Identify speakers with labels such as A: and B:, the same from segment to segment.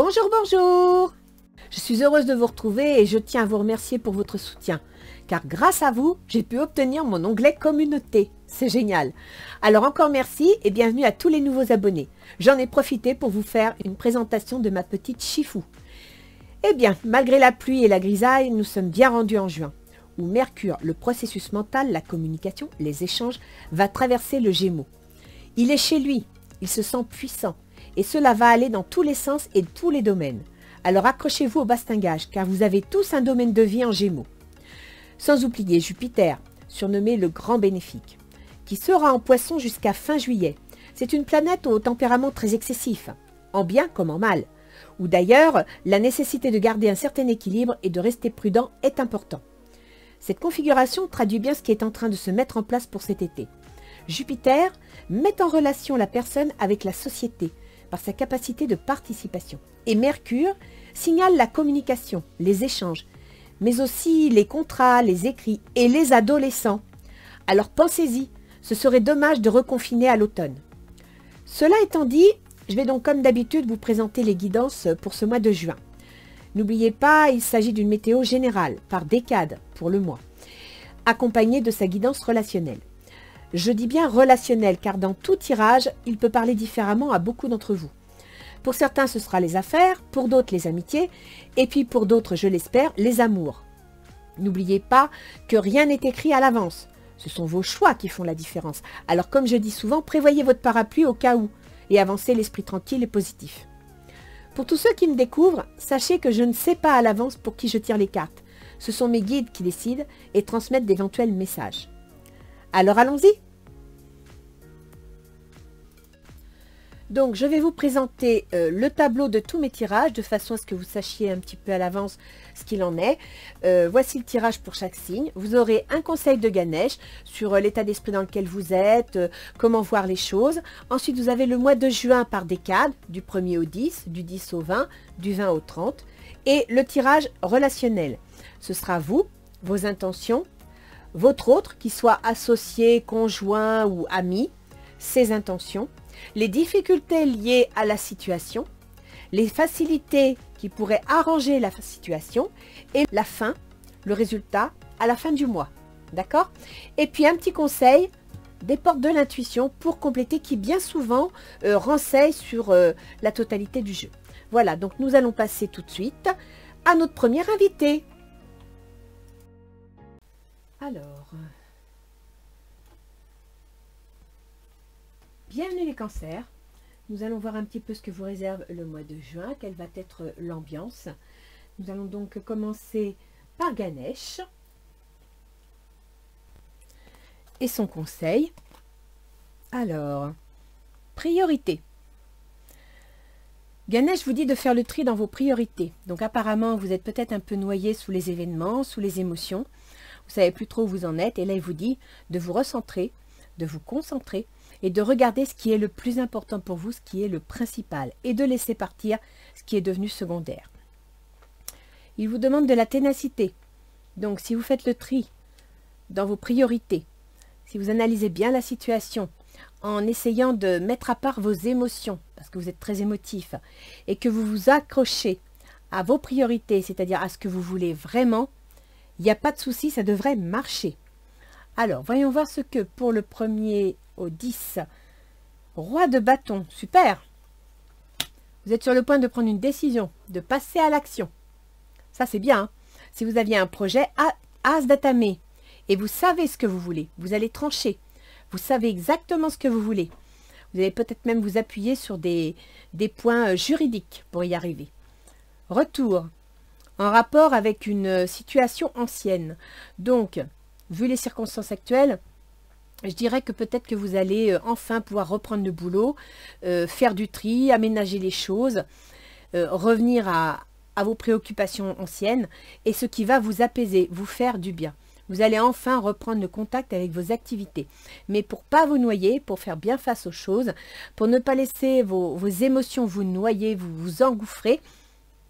A: Bonjour, bonjour! Je suis heureuse de vous retrouver et je tiens à vous remercier pour votre soutien. Car grâce à vous, j'ai pu obtenir mon onglet communauté. C'est génial. Alors encore merci et bienvenue à tous les nouveaux abonnés. J'en ai profité pour vous faire une présentation de ma petite Chifou. Eh bien, malgré la pluie et la grisaille, nous sommes bien rendus en juin, où Mercure, le processus mental, la communication, les échanges, va traverser le Gémeaux. Il est chez lui, il se sent puissant, et cela va aller dans tous les sens et tous les domaines. Alors accrochez-vous au bastingage, car vous avez tous un domaine de vie en Gémeaux. Sans oublier Jupiter, surnommé le grand bénéfique, qui sera en Poisson jusqu'à fin juillet. C'est une planète au tempérament très excessif, en bien comme en mal, où d'ailleurs la nécessité de garder un certain équilibre et de rester prudent est important. Cette configuration traduit bien ce qui est en train de se mettre en place pour cet été. Jupiter met en relation la personne avec la société par sa capacité de participation. Et Mercure signale la communication, les échanges, mais aussi les contrats, les écrits et les adolescents. Alors pensez-y, ce serait dommage de reconfiner à l'automne. Cela étant dit, je vais donc comme d'habitude vous présenter les guidances pour ce mois de juin. N'oubliez pas, il s'agit d'une météo générale, par décade pour le mois, accompagnée de sa guidance relationnelle. Je dis bien relationnelle, car dans tout tirage, il peut parler différemment à beaucoup d'entre vous. Pour certains, ce sera les affaires, pour d'autres, les amitiés, et puis pour d'autres, je l'espère, les amours. N'oubliez pas que rien n'est écrit à l'avance. Ce sont vos choix qui font la différence. Alors comme je dis souvent, prévoyez votre parapluie au cas où, et avancez l'esprit tranquille et positif. Pour tous ceux qui me découvrent, sachez que je ne sais pas à l'avance pour qui je tire les cartes. Ce sont mes guides qui décident et transmettent d'éventuels messages. Alors allons-y. Donc je vais vous présenter le tableau de tous mes tirages de façon à ce que vous sachiez un petit peu à l'avance ce qu'il en est. Voici le tirage pour chaque signe. Vous aurez un conseil de Ganesh sur l'état d'esprit dans lequel vous êtes, comment voir les choses. Ensuite vous avez le mois de juin par décade, du 1er au 10, du 10 au 20, du 20 au 30. Et le tirage relationnel. Ce sera vous, vos intentions, votre autre, qui soit associé, conjoint ou ami, ses intentions, les difficultés liées à la situation, les facilités qui pourraient arranger la situation et la fin, le résultat à la fin du mois. D'accord? Et puis un petit conseil, des portes de l'intuition pour compléter qui bien souvent renseigne sur la totalité du jeu. Voilà, donc nous allons passer tout de suite à notre premier invité. Alors, bienvenue les cancers. Nous allons voir un petit peu ce que vous réserve le mois de juin, quelle va être l'ambiance. Nous allons donc commencer par Ganesh et son conseil. Alors, priorité. Ganesh vous dit de faire le tri dans vos priorités. Donc apparemment, vous êtes peut-être un peu noyé sous les événements, sous les émotions. Vous savez plus trop où vous en êtes. Et là, il vous dit de vous recentrer, de vous concentrer et de regarder ce qui est le plus important pour vous, ce qui est le principal. Et de laisser partir ce qui est devenu secondaire. Il vous demande de la ténacité. Donc, si vous faites le tri dans vos priorités, si vous analysez bien la situation, en essayant de mettre à part vos émotions, parce que vous êtes très émotif, et que vous vous accrochez à vos priorités, c'est-à-dire à ce que vous voulez vraiment, il n'y a pas de souci, ça devrait marcher. Alors, voyons voir ce que pour le 1er au 10, roi de bâton, super. Vous êtes sur le point de prendre une décision, de passer à l'action. Ça, c'est bien. Hein. Si vous aviez un projet, as d'atamé, et vous savez ce que vous voulez, vous allez trancher. Vous savez exactement ce que vous voulez. Vous allez peut-être même vous appuyer sur des points juridiques pour y arriver. Retour, en rapport avec une situation ancienne. Donc, vu les circonstances actuelles, je dirais que peut-être que vous allez enfin pouvoir reprendre le boulot, faire du tri, aménager les choses, revenir à vos préoccupations anciennes et ce qui va vous apaiser, vous faire du bien. Vous allez enfin reprendre le contact avec vos activités. Mais pour ne pas vous noyer, pour faire bien face aux choses, pour ne pas laisser vos émotions vous noyer, vous engouffrer,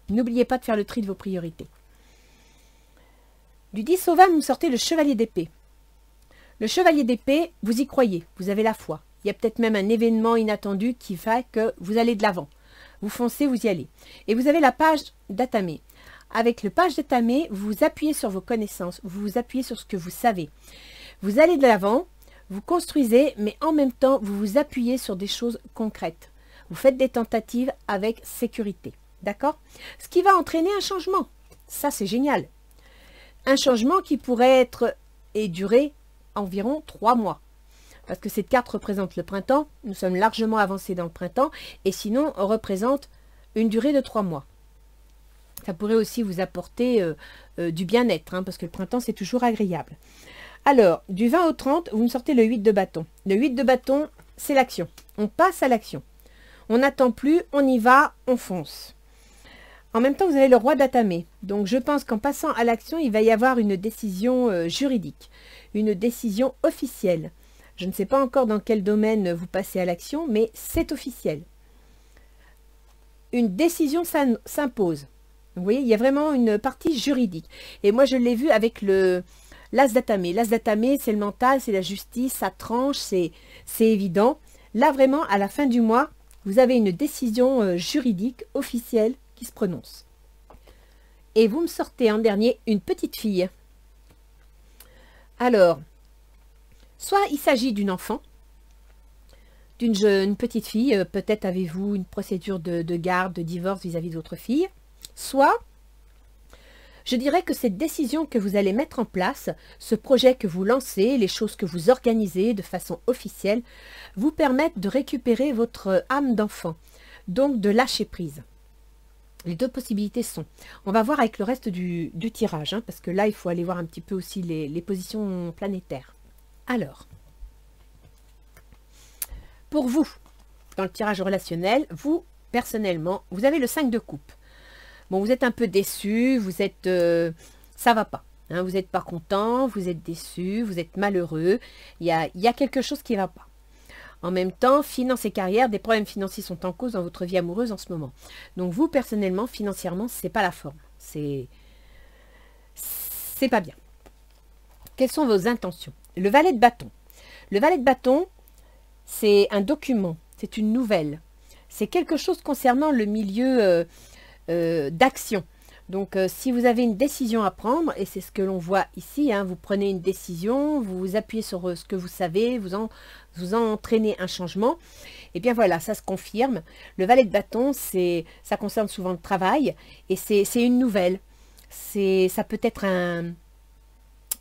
A: n'oubliez pas de faire le tri de vos priorités. Du 10 au 20, vous sortez le chevalier d'épée. Le chevalier d'épée, vous y croyez, vous avez la foi. Il y a peut-être même un événement inattendu qui fait que vous allez de l'avant. Vous foncez, vous y allez. Et vous avez la page d'Atame. Avec le page d'Atame, vous vous appuyez sur vos connaissances, vous vous appuyez sur ce que vous savez. Vous allez de l'avant, vous construisez, mais en même temps, vous vous appuyez sur des choses concrètes. Vous faites des tentatives avec sécurité. D'accord? Ce qui va entraîner un changement. Ça, c'est génial. Un changement qui pourrait être et durer environ 3 mois. Parce que cette carte représente le printemps. Nous sommes largement avancés dans le printemps. Et sinon, on représente une durée de 3 mois. Ça pourrait aussi vous apporter du bien-être, hein, parce que le printemps, c'est toujours agréable. Alors, du 20 au 30, vous me sortez le 8 de bâton. Le 8 de bâton, c'est l'action. On passe à l'action. On n'attend plus, on y va, on fonce. En même temps, vous avez le roi d'Atame. Donc, je pense qu'en passant à l'action, il va y avoir une décision juridique, une décision officielle. Je ne sais pas encore dans quel domaine vous passez à l'action, mais c'est officiel. Une décision s'impose. Vous voyez, il y a vraiment une partie juridique. Et moi, je l'ai vu avec l'as d'Atame. L'as d'Atame, c'est le mental, c'est la justice, ça tranche, c'est évident. Là, vraiment, à la fin du mois, vous avez une décision juridique officielle qui se prononce. Et vous me sortez en dernier une petite fille. Alors, soit il s'agit d'une enfant, d'une jeune petite fille, peut-être avez-vous une procédure de garde, de divorce vis-à-vis de votre fille, soit, je dirais que cette décision que vous allez mettre en place, ce projet que vous lancez, les choses que vous organisez de façon officielle, vous permettent de récupérer votre âme d'enfant, donc de lâcher prise. Les deux possibilités sont, on va voir avec le reste du tirage, hein, parce que là, il faut aller voir un petit peu aussi les positions planétaires. Alors, pour vous, dans le tirage relationnel, vous, personnellement, vous avez le 5 de coupe. Bon, vous êtes un peu déçu, vous êtes, ça va pas. Hein, vous n'êtes pas content, vous êtes déçu, vous êtes malheureux. Il y a quelque chose qui ne va pas. En même temps, finance et carrière, des problèmes financiers sont en cause dans votre vie amoureuse en ce moment. Donc vous, personnellement, financièrement, c'est pas la forme. C'est pas bien. Quelles sont vos intentions? Le valet de bâton. Le valet de bâton, c'est un document, c'est une nouvelle. C'est quelque chose concernant le milieu d'action. Donc, si vous avez une décision à prendre, et c'est ce que l'on voit ici, hein, vous prenez une décision, vous vous appuyez sur ce que vous savez, vous entraînez un changement, et bien voilà, ça se confirme. Le valet de bâton, ça concerne souvent le travail, et c'est une nouvelle. Ça peut être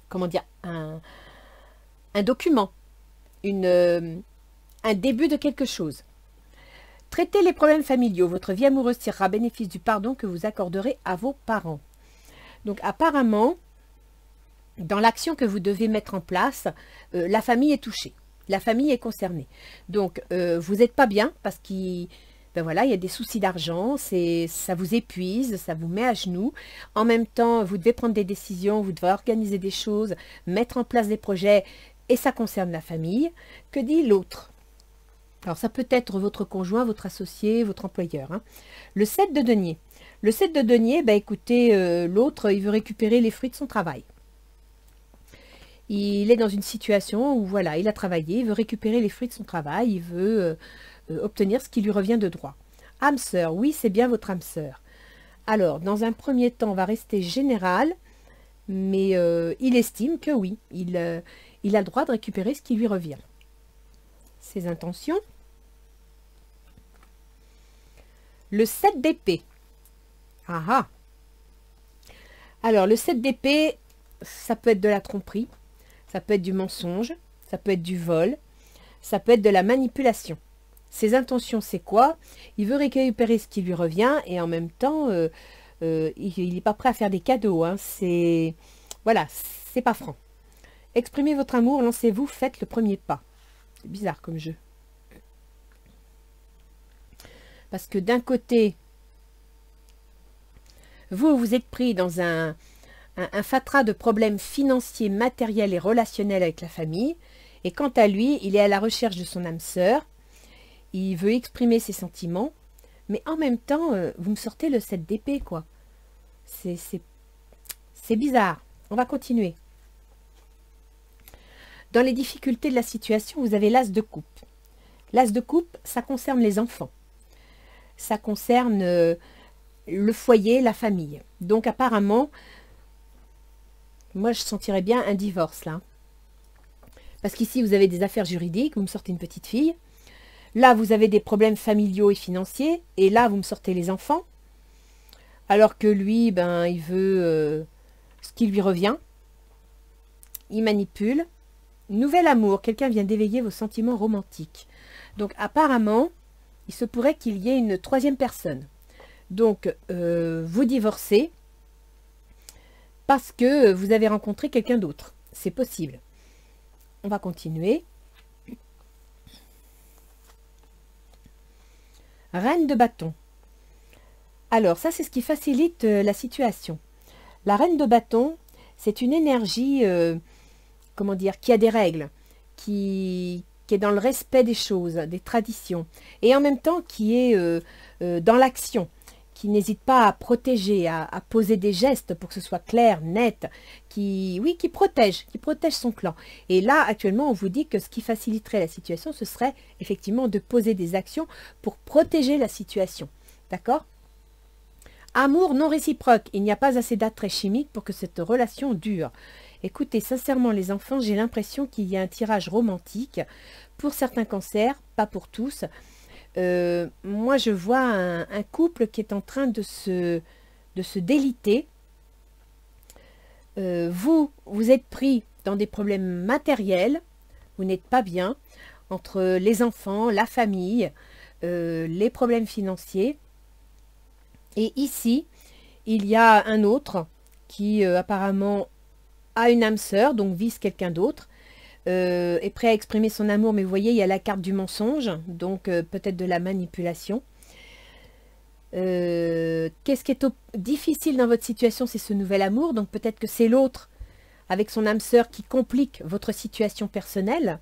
A: comment dire, un document, un début de quelque chose. Traitez les problèmes familiaux. Votre vie amoureuse tirera bénéfice du pardon que vous accorderez à vos parents. Donc apparemment, dans l'action que vous devez mettre en place, la famille est touchée. La famille est concernée. Donc vous n'êtes pas bien parce qu'il voilà, y a des soucis d'argent, ça vous épuise, ça vous met à genoux. En même temps, vous devez prendre des décisions, vous devez organiser des choses, mettre en place des projets et ça concerne la famille. Que dit l'autre ? Alors, ça peut être votre conjoint, votre associé, votre employeur. Hein. Le 7 de denier. Le 7 de denier, bah, écoutez, l'autre, il veut récupérer les fruits de son travail. Il est dans une situation où, voilà, il a travaillé, il veut récupérer les fruits de son travail, il veut obtenir ce qui lui revient de droit. Âme sœur, oui, c'est bien votre âme sœur. Alors, dans un premier temps, on va rester général, mais il estime que oui, il a le droit de récupérer ce qui lui revient. Ses intentions. Le 7 d'épée. Ah ah. Alors, le 7 d'épée, ça peut être de la tromperie, ça peut être du mensonge, ça peut être du vol, ça peut être de la manipulation. Ses intentions, c'est quoi? Il veut récupérer ce qui lui revient et en même temps, il n'est pas prêt à faire des cadeaux. Hein. Voilà, c'est pas franc. Exprimez votre amour, lancez-vous, faites le premier pas. C'est bizarre comme jeu. Parce que d'un côté, vous êtes pris dans un fatras de problèmes financiers, matériels et relationnels avec la famille. Et quant à lui, il est à la recherche de son âme sœur. Il veut exprimer ses sentiments. Mais en même temps, vous me sortez le 7 d'épée, quoi. C'est bizarre. On va continuer. Dans les difficultés de la situation, vous avez l'as de coupe. L'as de coupe, ça concerne les enfants. ça concerne le foyer, la famille. Donc apparemment, moi je sentirais bien un divorce là. Parce qu'ici vous avez des affaires juridiques, vous me sortez une petite fille. Là vous avez des problèmes familiaux et financiers. Et là vous me sortez les enfants. Alors que lui, ben, il veut ce qui lui revient. Il manipule. Nouvel amour, quelqu'un vient d'éveiller vos sentiments romantiques. Donc apparemment, il se pourrait qu'il y ait une troisième personne. Donc vous divorcez parce que vous avez rencontré quelqu'un d'autre. C'est possible. On va continuer. Reine de bâton. Alors ça c'est ce qui facilite la situation. La reine de bâton, c'est une énergie... comment dire, qui a des règles, qui est dans le respect des choses, des traditions, et en même temps qui est dans l'action, qui n'hésite pas à protéger, à poser des gestes pour que ce soit clair, net, qui protège son clan. Et là, actuellement, on vous dit que ce qui faciliterait la situation, ce serait effectivement de poser des actions pour protéger la situation. D'accord ? Amour non réciproque, il n'y a pas assez d'attrait chimique pour que cette relation dure. Écoutez, sincèrement les enfants, j'ai l'impression qu'il y a un tirage romantique pour certains cancers, pas pour tous. Moi, je vois un couple qui est en train de se déliter. Vous êtes pris dans des problèmes matériels, vous n'êtes pas bien, entre les enfants, la famille, les problèmes financiers. Et ici, il y a un autre qui apparemment a une âme sœur, donc vise quelqu'un d'autre, est prêt à exprimer son amour, mais vous voyez, il y a la carte du mensonge, donc peut-être de la manipulation. Qu'est-ce qui est difficile dans votre situation, c'est ce nouvel amour, donc peut-être que c'est l'autre, avec son âme sœur, qui complique votre situation personnelle,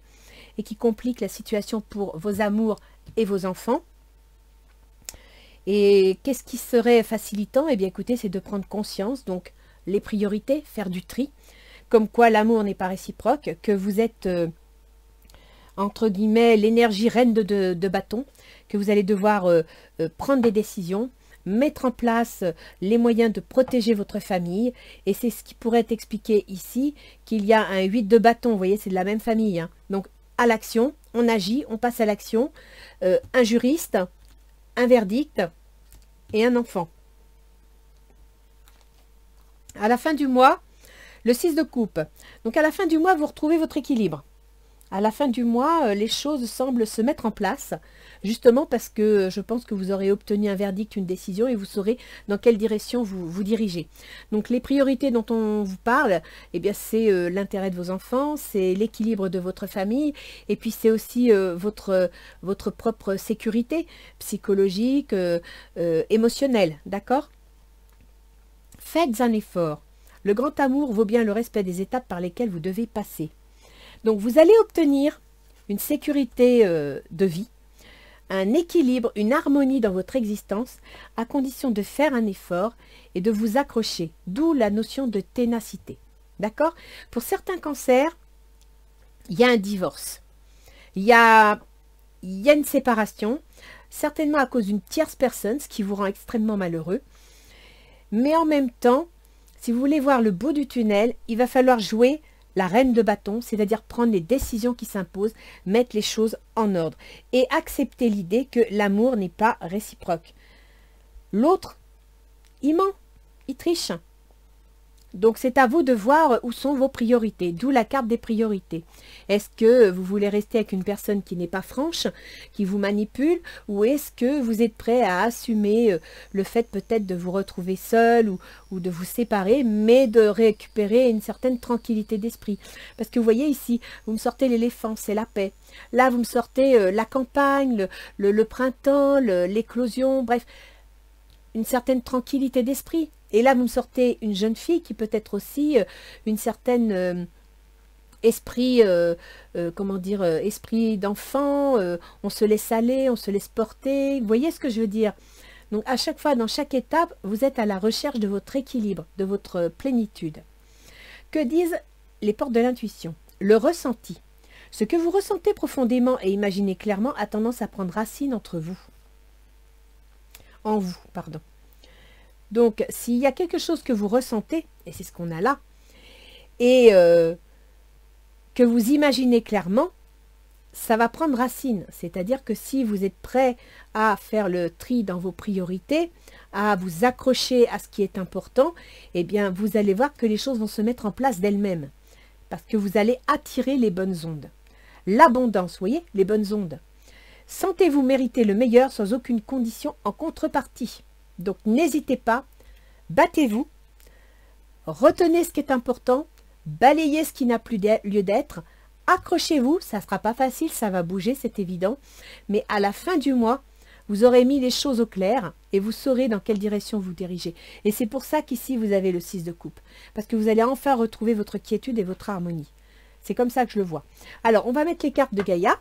A: et qui complique la situation pour vos amours et vos enfants. Et qu'est-ce qui serait facilitant? Eh bien écoutez, c'est de prendre conscience, donc les priorités, faire du tri, comme quoi l'amour n'est pas réciproque, que vous êtes, entre guillemets, l'énergie reine de bâton, que vous allez devoir prendre des décisions, mettre en place les moyens de protéger votre famille, et c'est ce qui pourrait être expliqué ici, qu'il y a un 8 de bâton, vous voyez, c'est de la même famille, hein. Donc à l'action, on agit, on passe à l'action, un juriste, un verdict et un enfant. À la fin du mois, le 6 de coupe. Donc à la fin du mois, vous retrouvez votre équilibre. À la fin du mois, les choses semblent se mettre en place, justement parce que je pense que vous aurez obtenu un verdict, une décision, et vous saurez dans quelle direction vous dirigez. Donc les priorités dont on vous parle, eh bien c'est l'intérêt de vos enfants, c'est l'équilibre de votre famille, et puis c'est aussi votre propre sécurité psychologique, émotionnelle, d'accord ? Faites un effort. Le grand amour vaut bien le respect des étapes par lesquelles vous devez passer. Donc vous allez obtenir une sécurité de vie, un équilibre, une harmonie dans votre existence, à condition de faire un effort et de vous accrocher, d'où la notion de ténacité. D'accord? Pour certains cancers, il y a un divorce, il y a une séparation, certainement à cause d'une tierce personne, ce qui vous rend extrêmement malheureux. Mais en même temps, si vous voulez voir le bout du tunnel, il va falloir jouer la reine de bâton, c'est-à-dire prendre les décisions qui s'imposent, mettre les choses en ordre et accepter l'idée que l'amour n'est pas réciproque. L'autre, il ment, il triche. Donc c'est à vous de voir où sont vos priorités, d'où la carte des priorités. Est-ce que vous voulez rester avec une personne qui n'est pas franche, qui vous manipule, ou est-ce que vous êtes prêt à assumer le fait peut-être de vous retrouver seul ou de vous séparer, mais de récupérer une certaine tranquillité d'esprit? Parce que vous voyez ici, vous me sortez l'éléphant, c'est la paix. Là, vous me sortez la campagne, le printemps, l'éclosion, bref, une certaine tranquillité d'esprit. Et là, vous me sortez une jeune fille qui peut être aussi une certaine esprit, comment dire, esprit d'enfant. On se laisse aller, on se laisse porter. Vous voyez ce que je veux dire? Donc, à chaque fois, dans chaque étape, vous êtes à la recherche de votre équilibre, de votre plénitude. Que disent les portes de l'intuition? Le ressenti. Ce que vous ressentez profondément et imaginez clairement a tendance à prendre racine entre vous. en vous, pardon. Donc, s'il y a quelque chose que vous ressentez, et c'est ce qu'on a là, et que vous imaginez clairement, ça va prendre racine. C'est-à-dire que si vous êtes prêt à faire le tri dans vos priorités, à vous accrocher à ce qui est important, eh bien, vous allez voir que les choses vont se mettre en place d'elles-mêmes. Parce que vous allez attirer les bonnes ondes. L'abondance, vous voyez, les bonnes ondes. Sentez-vous mériter le meilleur sans aucune condition en contrepartie. Donc, n'hésitez pas, battez-vous, retenez ce qui est important, balayez ce qui n'a plus lieu d'être, accrochez-vous, ça ne sera pas facile, ça va bouger, c'est évident, mais à la fin du mois, vous aurez mis les choses au clair et vous saurez dans quelle direction vous dirigez. Et c'est pour ça qu'ici, vous avez le 6 de coupe, parce que vous allez enfin retrouver votre quiétude et votre harmonie. C'est comme ça que je le vois. Alors, on va mettre les cartes de Gaïa.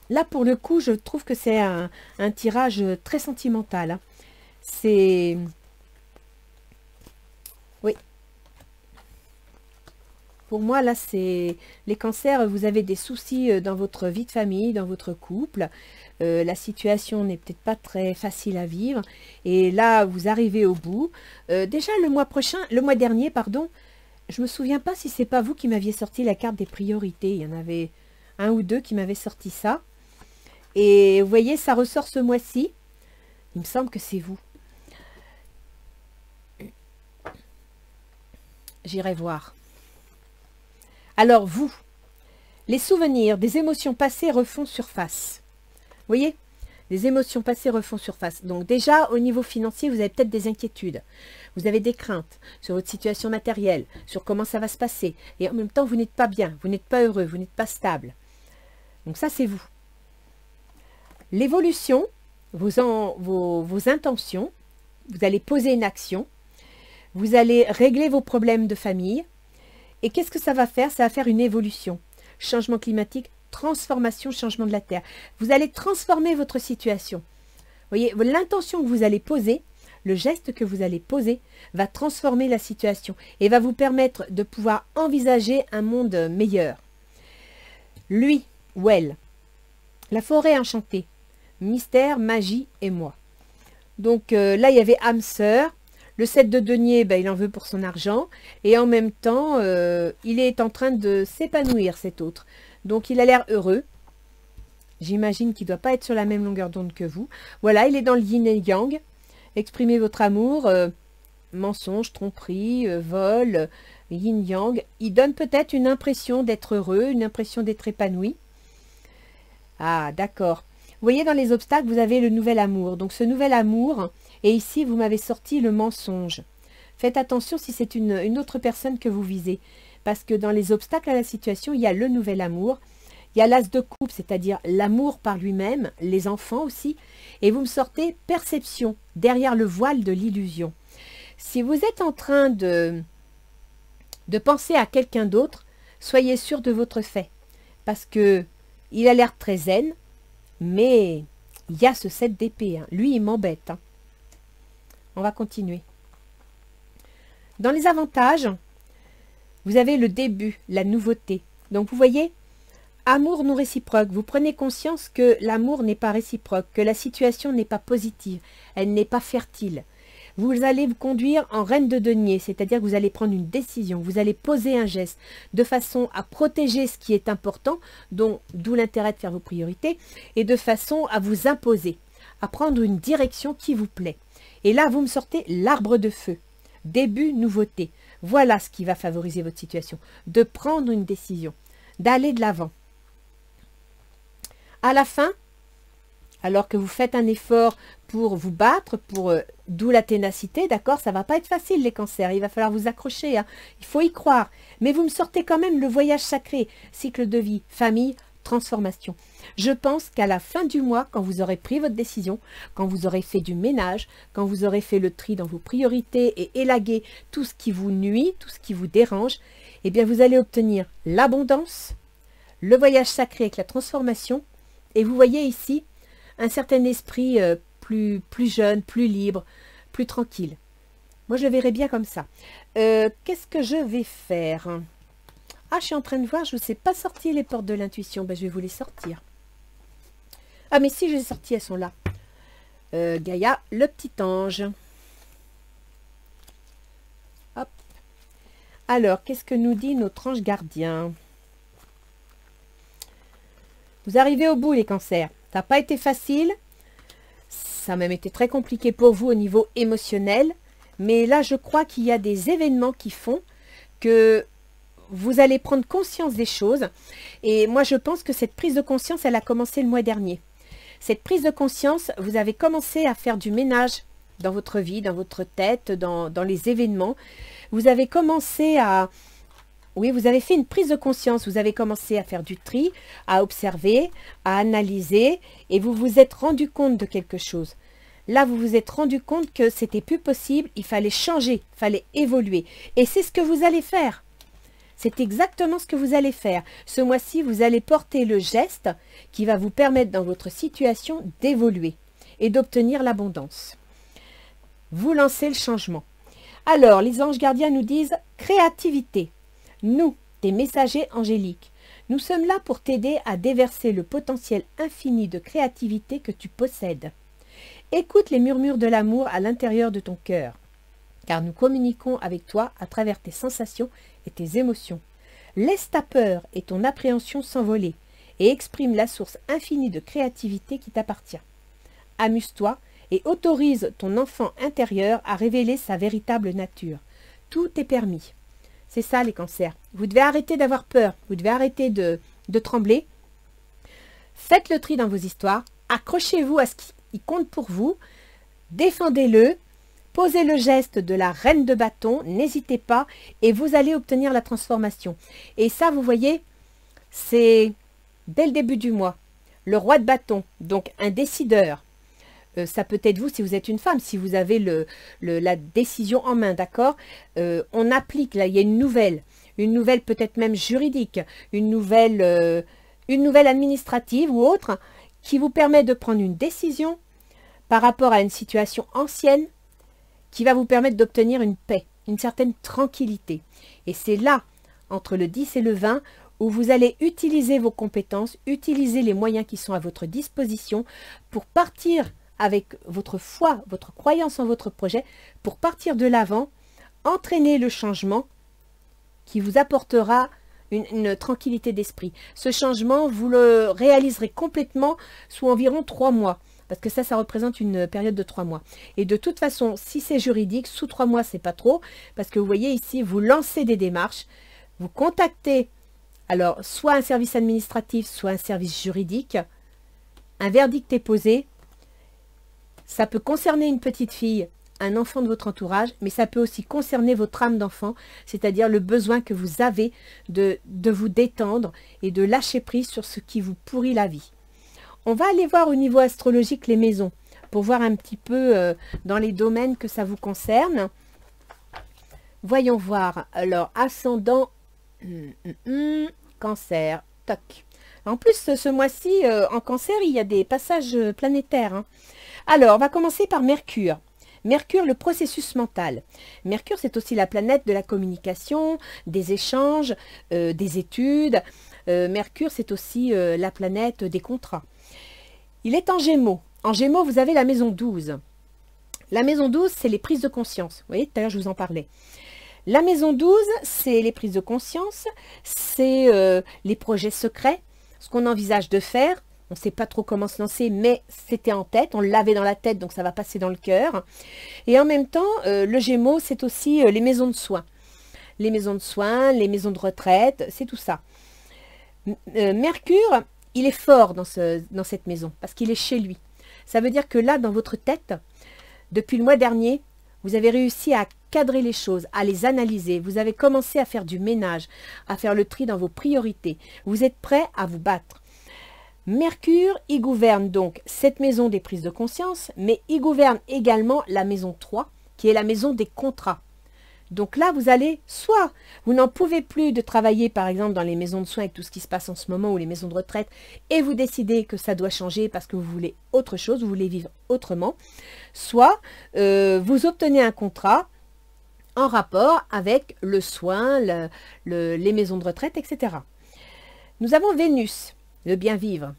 A: Là, pour le coup, je trouve que c'est un tirage très sentimental. Hein. C'est... Oui. Pour moi, là, c'est... Les cancers, vous avez des soucis dans votre vie de famille, dans votre couple. La situation n'est peut-être pas très facile à vivre. Et là, vous arrivez au bout. Déjà, le mois dernier, pardon, je ne me souviens pas si c'est pas vous qui m'aviez sorti la carte des priorités. Il y en avait un ou deux qui m'avaient sorti ça. Et vous voyez, ça ressort ce mois-ci. Il me semble que c'est vous. J'irai voir. Alors vous, les souvenirs des émotions passées refont surface. Vous voyez, les émotions passées refont surface. Donc déjà, au niveau financier, vous avez peut-être des inquiétudes. Vous avez des craintes sur votre situation matérielle, sur comment ça va se passer. Et en même temps, vous n'êtes pas bien, vous n'êtes pas heureux, vous n'êtes pas stable. Donc ça, c'est vous. L'évolution, vos intentions, vous allez poser une action, vous allez régler vos problèmes de famille. Et qu'est-ce que ça va faire? Ça va faire une évolution. Changement climatique, transformation, changement de la Terre. Vous allez transformer votre situation. Vous voyez, l'intention que vous allez poser, le geste que vous allez poser, va transformer la situation et va vous permettre de pouvoir envisager un monde meilleur. Lui ou elle, la forêt enchantée. Mystère, magie et moi. Donc là, il y avait âme sœur. Le 7 de denier, ben, il en veut pour son argent. Et en même temps, il est en train de s'épanouir, cet autre. Donc, il a l'air heureux. J'imagine qu'il ne doit pas être sur la même longueur d'onde que vous. Voilà, il est dans le yin et yang. Exprimez votre amour. Mensonge, tromperie, vol, yin yang. Il donne peut-être une impression d'être heureux, une impression d'être épanoui. Ah, d'accord. Vous voyez, dans les obstacles, vous avez le nouvel amour. Donc, ce nouvel amour, et ici, vous m'avez sorti le mensonge. Faites attention si c'est une autre personne que vous visez. Parce que dans les obstacles à la situation, il y a le nouvel amour. Il y a l'as de coupe, c'est-à-dire l'amour par lui-même, les enfants aussi. Et vous me sortez perception, derrière le voile de l'illusion. Si vous êtes en train de penser à quelqu'un d'autre, soyez sûr de votre fait. Parce que il a l'air très zen. Mais il y a ce 7 d'épée. Hein. Lui, il m'embête. Hein. On va continuer. Dans les avantages, vous avez le début, la nouveauté. Donc, vous voyez, amour non réciproque. Vous prenez conscience que l'amour n'est pas réciproque, que la situation n'est pas positive, elle n'est pas fertile. Vous allez vous conduire en reine de denier, c'est-à-dire que vous allez prendre une décision, vous allez poser un geste de façon à protéger ce qui est important, d'où l'intérêt de faire vos priorités, et de façon à vous imposer, à prendre une direction qui vous plaît. Et là, vous me sortez l'arbre de feu, début, nouveauté. Voilà ce qui va favoriser votre situation, de prendre une décision, d'aller de l'avant. À la fin, alors que vous faites un effort pour vous battre, d'où la ténacité, d'accord, ça va pas être facile les cancers, il va falloir vous accrocher, hein. Il faut y croire, mais vous me sortez quand même le voyage sacré, cycle de vie, famille, transformation. Je pense qu'à la fin du mois, quand vous aurez pris votre décision, quand vous aurez fait du ménage, quand vous aurez fait le tri dans vos priorités et élagué tout ce qui vous nuit, tout ce qui vous dérange, eh bien vous allez obtenir l'abondance, le voyage sacré avec la transformation, et vous voyez ici un certain esprit plus jeune, plus libre, plus tranquille. Moi, je le verrais bien comme ça. Qu'est-ce que je vais faire? Ah, je suis en train de voir, je ne vous ai pas sorti les portes de l'intuition. Ben, je vais vous les sortir. Ah, mais si, je les ai sorties, elles sont là. Gaïa, le petit ange. Hop. Alors, qu'est-ce que nous dit notre ange gardien? Vous arrivez au bout, les cancers. Ça n'a pas été facile. Ça a même été très compliqué pour vous au niveau émotionnel. Mais là, je crois qu'il y a des événements qui font que vous allez prendre conscience des choses. Et moi, je pense que cette prise de conscience, elle a commencé le mois dernier. Cette prise de conscience, vous avez commencé à faire du ménage dans votre vie, dans votre tête, dans les événements. Vous avez commencé à... Oui, vous avez fait une prise de conscience. Vous avez commencé à faire du tri, à observer, à analyser. Et vous vous êtes rendu compte de quelque chose. Là, vous vous êtes rendu compte que c'était plus possible. Il fallait changer, il fallait évoluer. Et c'est ce que vous allez faire. C'est exactement ce que vous allez faire. Ce mois-ci, vous allez porter le geste qui va vous permettre dans votre situation d'évoluer et d'obtenir l'abondance. Vous lancez le changement. Alors, les anges gardiens nous disent créativité. Nous, tes messagers angéliques, nous sommes là pour t'aider à déverser le potentiel infini de créativité que tu possèdes. Écoute les murmures de l'amour à l'intérieur de ton cœur, car nous communiquons avec toi à travers tes sensations et tes émotions. Laisse ta peur et ton appréhension s'envoler et exprime la source infinie de créativité qui t'appartient. Amuse-toi et autorise ton enfant intérieur à révéler sa véritable nature. Tout est permis. C'est ça les cancers. Vous devez arrêter d'avoir peur, vous devez arrêter de trembler. Faites le tri dans vos histoires, accrochez-vous à ce qui compte pour vous, défendez-le. Posez le geste de la reine de bâton, n'hésitez pas et vous allez obtenir la transformation. Et ça, vous voyez, c'est dès le début du mois. Le roi de bâton, donc un décideur. Ça peut être vous si vous êtes une femme, si vous avez la décision en main, d'accord. On applique, là, il y a une nouvelle peut-être même juridique, une nouvelle administrative ou autre, qui vous permet de prendre une décision par rapport à une situation ancienne, qui va vous permettre d'obtenir une paix, une certaine tranquillité. Et c'est là, entre le 10 et le 20, où vous allez utiliser vos compétences, utiliser les moyens qui sont à votre disposition pour partir avec votre foi, votre croyance en votre projet, pour partir de l'avant, entraîner le changement qui vous apportera une tranquillité d'esprit. Ce changement, vous le réaliserez complètement sous environ 3 mois. Parce que ça représente une période de 3 mois. Et de toute façon, si c'est juridique, sous 3 mois, c'est pas trop. Parce que vous voyez ici, vous lancez des démarches, vous contactez, alors, soit un service administratif, soit un service juridique. Un verdict est posé. Ça peut concerner une petite fille, un enfant de votre entourage, mais ça peut aussi concerner votre âme d'enfant, c'est-à-dire le besoin que vous avez de vous détendre et de lâcher prise sur ce qui vous pourrit la vie. On va aller voir au niveau astrologique les maisons, pour voir un petit peu dans les domaines que ça vous concerne. Voyons voir. Alors, ascendant, cancer, toc. En plus, ce mois-ci, en cancer, il y a des passages planétaires. Hein. Alors, on va commencer par Mercure. Mercure, le processus mental. Mercure, c'est aussi la planète de la communication, des échanges, des études. Mercure, c'est aussi la planète des contrats. Il est en Gémeaux. En Gémeaux, vous avez la maison 12. La maison 12, c'est les prises de conscience. Vous voyez, tout à l'heure, je vous en parlais. La maison 12, c'est les prises de conscience, c'est les projets secrets, ce qu'on envisage de faire. On ne sait pas trop comment se lancer, mais c'était en tête. On l'avait dans la tête, donc ça va passer dans le cœur. Et en même temps, le Gémeaux, c'est aussi les maisons de soins. Les maisons de soins, les maisons de retraite, c'est tout ça. Mercure, il est fort dans cette maison, parce qu'il est chez lui. Ça veut dire que là, dans votre tête, depuis le mois dernier, vous avez réussi à cadrer les choses, à les analyser. Vous avez commencé à faire du ménage, à faire le tri dans vos priorités. Vous êtes prêt à vous battre. Mercure, il gouverne donc cette maison des prises de conscience, mais il gouverne également la maison 3, qui est la maison des contrats. Donc là, vous allez, soit vous n'en pouvez plus de travailler, par exemple, dans les maisons de soins et tout ce qui se passe en ce moment, ou les maisons de retraite, et vous décidez que ça doit changer parce que vous voulez autre chose, vous voulez vivre autrement, soit vous obtenez un contrat en rapport avec le soin, les maisons de retraite, etc. Nous avons Vénus, le bien vivre.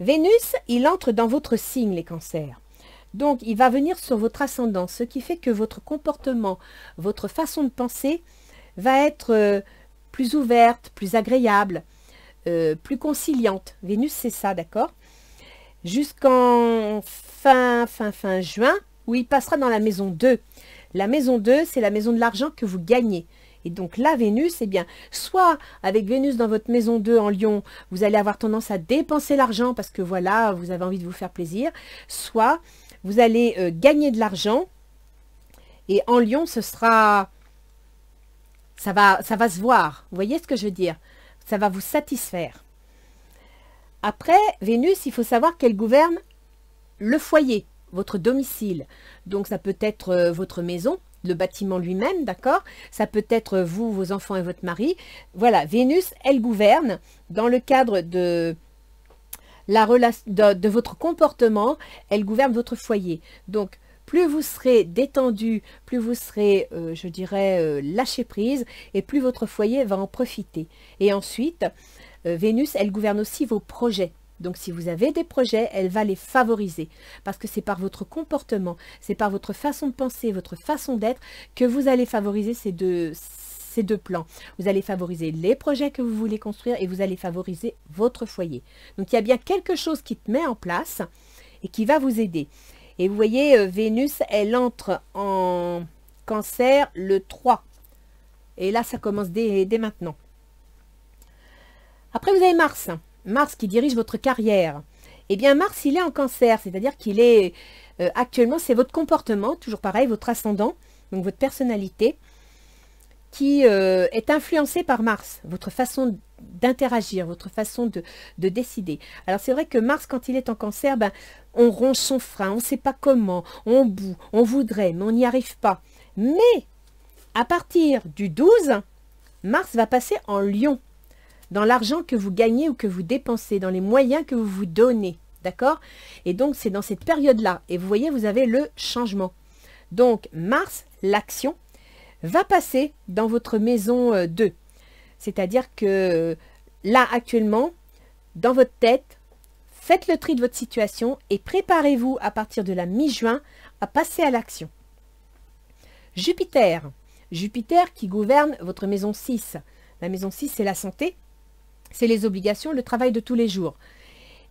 A: Vénus, il entre dans votre signe, les cancers. Donc, il va venir sur votre ascendant, ce qui fait que votre comportement, votre façon de penser va être plus ouverte, plus agréable, plus conciliante. Vénus, c'est ça, d'accord? Jusqu'en fin juin, où il passera dans la maison 2. La maison 2, c'est la maison de l'argent que vous gagnez. Et donc là, Vénus, eh bien, soit avec Vénus dans votre maison 2 en Lion, vous allez avoir tendance à dépenser l'argent parce que voilà, vous avez envie de vous faire plaisir, soit vous allez gagner de l'argent et en Lion, ce sera, ça va se voir. Vous voyez ce que je veux dire? Ça va vous satisfaire. Après, Vénus, il faut savoir qu'elle gouverne le foyer, votre domicile. Donc ça peut être votre maison, le bâtiment lui-même, d'accord? Ça peut être vous, vos enfants et votre mari. Voilà, Vénus, elle gouverne dans le cadre de la relation, de votre comportement, elle gouverne votre foyer. Donc, plus vous serez détendu, plus vous serez, je dirais, lâché prise, et plus votre foyer va en profiter. Et ensuite, Vénus, elle gouverne aussi vos projets. Donc, si vous avez des projets, elle va les favoriser. Parce que c'est par votre comportement, c'est par votre façon de penser, votre façon d'être, que vous allez favoriser ces deux plans. Vous allez favoriser les projets que vous voulez construire et vous allez favoriser votre foyer. Donc, il y a bien quelque chose qui te met en place et qui va vous aider. Et vous voyez, Vénus, elle entre en Cancer le 3. Et là, ça commence dès maintenant. Après, vous avez Mars. Mars qui dirige votre carrière. Eh bien, Mars, il est en Cancer, c'est-à-dire qu'il est actuellement, c'est votre comportement, toujours pareil, votre ascendant, donc votre personnalité, qui est influencé par Mars, votre façon d'interagir, votre façon de décider. Alors, c'est vrai que Mars, quand il est en Cancer, ben, on ronge son frein, on ne sait pas comment, on bout, on voudrait, mais on n'y arrive pas. Mais, à partir du 12, Mars va passer en Lion, dans l'argent que vous gagnez ou que vous dépensez, dans les moyens que vous vous donnez, d'accord? Et donc, c'est dans cette période-là. Et vous voyez, vous avez le changement. Donc, Mars, l'action, va passer dans votre maison 2. C'est-à-dire que là, actuellement, dans votre tête, faites le tri de votre situation et préparez-vous à partir de la mi-juin à passer à l'action. Jupiter. Jupiter qui gouverne votre maison 6. La maison 6, c'est la santé. C'est les obligations, le travail de tous les jours.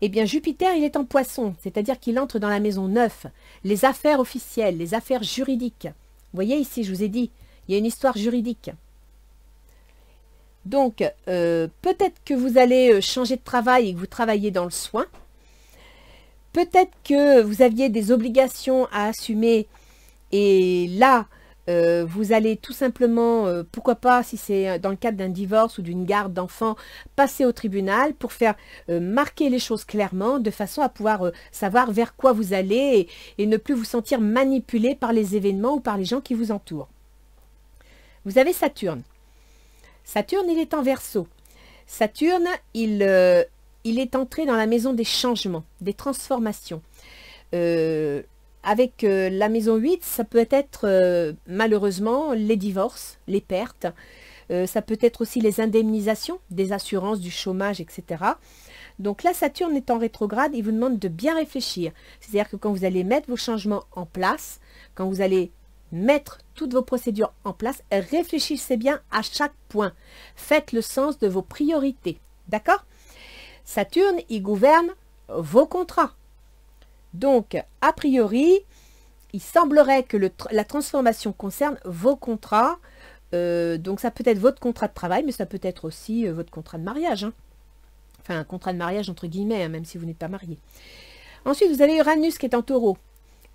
A: Eh bien, Jupiter, il est en Poisson, c'est-à-dire qu'il entre dans la maison 9, les affaires officielles, les affaires juridiques. Vous voyez ici, je vous ai dit, il y a une histoire juridique. Donc, peut-être que vous allez changer de travail et que vous travaillez dans le soin. Peut-être que vous aviez des obligations à assumer et là, vous allez tout simplement, pourquoi pas, si c'est dans le cadre d'un divorce ou d'une garde d'enfants, passer au tribunal pour faire marquer les choses clairement, de façon à pouvoir savoir vers quoi vous allez et ne plus vous sentir manipulé par les événements ou par les gens qui vous entourent. Vous avez Saturne. Saturne, il est en Verseau. Saturne, il est entré dans la maison des changements, des transformations. Avec la maison 8, ça peut être malheureusement les divorces, les pertes. Ça peut être aussi les indemnisations, des assurances, du chômage, etc. Donc là, Saturne est en rétrograde, il vous demande de bien réfléchir. C'est-à-dire que quand vous allez mettre vos changements en place, quand vous allez mettre toutes vos procédures en place, réfléchissez bien à chaque point. Faites le sens de vos priorités. D'accord? Saturne, il gouverne vos contrats. Donc, a priori, il semblerait que la transformation concerne vos contrats. Donc, ça peut être votre contrat de travail, mais ça peut être aussi votre contrat de mariage. Hein. Enfin, un contrat de mariage entre guillemets, hein, même si vous n'êtes pas marié. Ensuite, vous avez Uranus qui est en Taureau.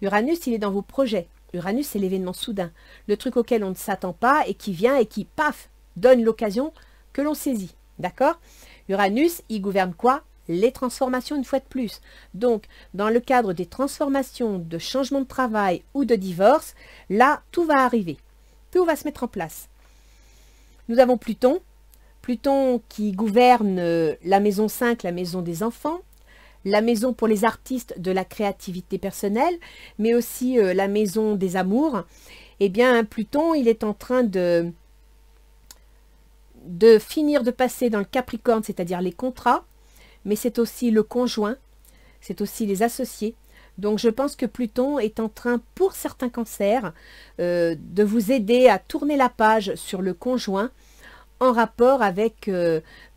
A: Uranus, il est dans vos projets. Uranus, c'est l'événement soudain. Le truc auquel on ne s'attend pas et qui vient et qui, paf, donne l'occasion que l'on saisit. D'accord? Uranus, il gouverne quoi? Les transformations une fois de plus. Donc, dans le cadre des transformations, de changement de travail ou de divorce, là, tout va arriver. Tout va se mettre en place. Nous avons Pluton. Pluton qui gouverne la maison 5, la maison des enfants. La maison pour les artistes de la créativité personnelle, mais aussi la maison des amours. Eh bien, Pluton, il est en train de finir de passer dans le Capricorne, c'est-à-dire les contrats, mais c'est aussi le conjoint, c'est aussi les associés. Donc je pense que Pluton est en train, pour certains cancers, de vous aider à tourner la page sur le conjoint en rapport avec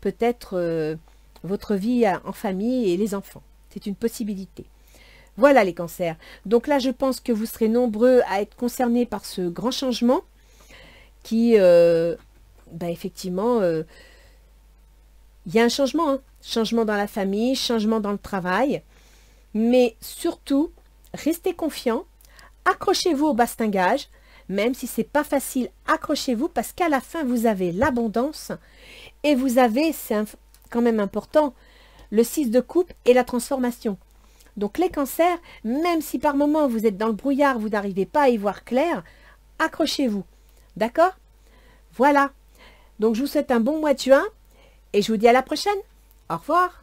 A: peut-être votre vie en famille et les enfants. C'est une possibilité. Voilà les cancers. Donc là, je pense que vous serez nombreux à être concernés par ce grand changement qui, effectivement, il y a un changement. Hein. Changement dans la famille, changement dans le travail. Mais surtout, restez confiants, accrochez-vous au bastingage, même si ce n'est pas facile, accrochez-vous parce qu'à la fin, vous avez l'abondance et vous avez, c'est quand même important, le 6 de coupe et la transformation. Donc les cancers, même si par moment vous êtes dans le brouillard, vous n'arrivez pas à y voir clair, accrochez-vous. D'accord? Voilà. Donc je vous souhaite un bon mois de juin et je vous dis à la prochaine. Au revoir.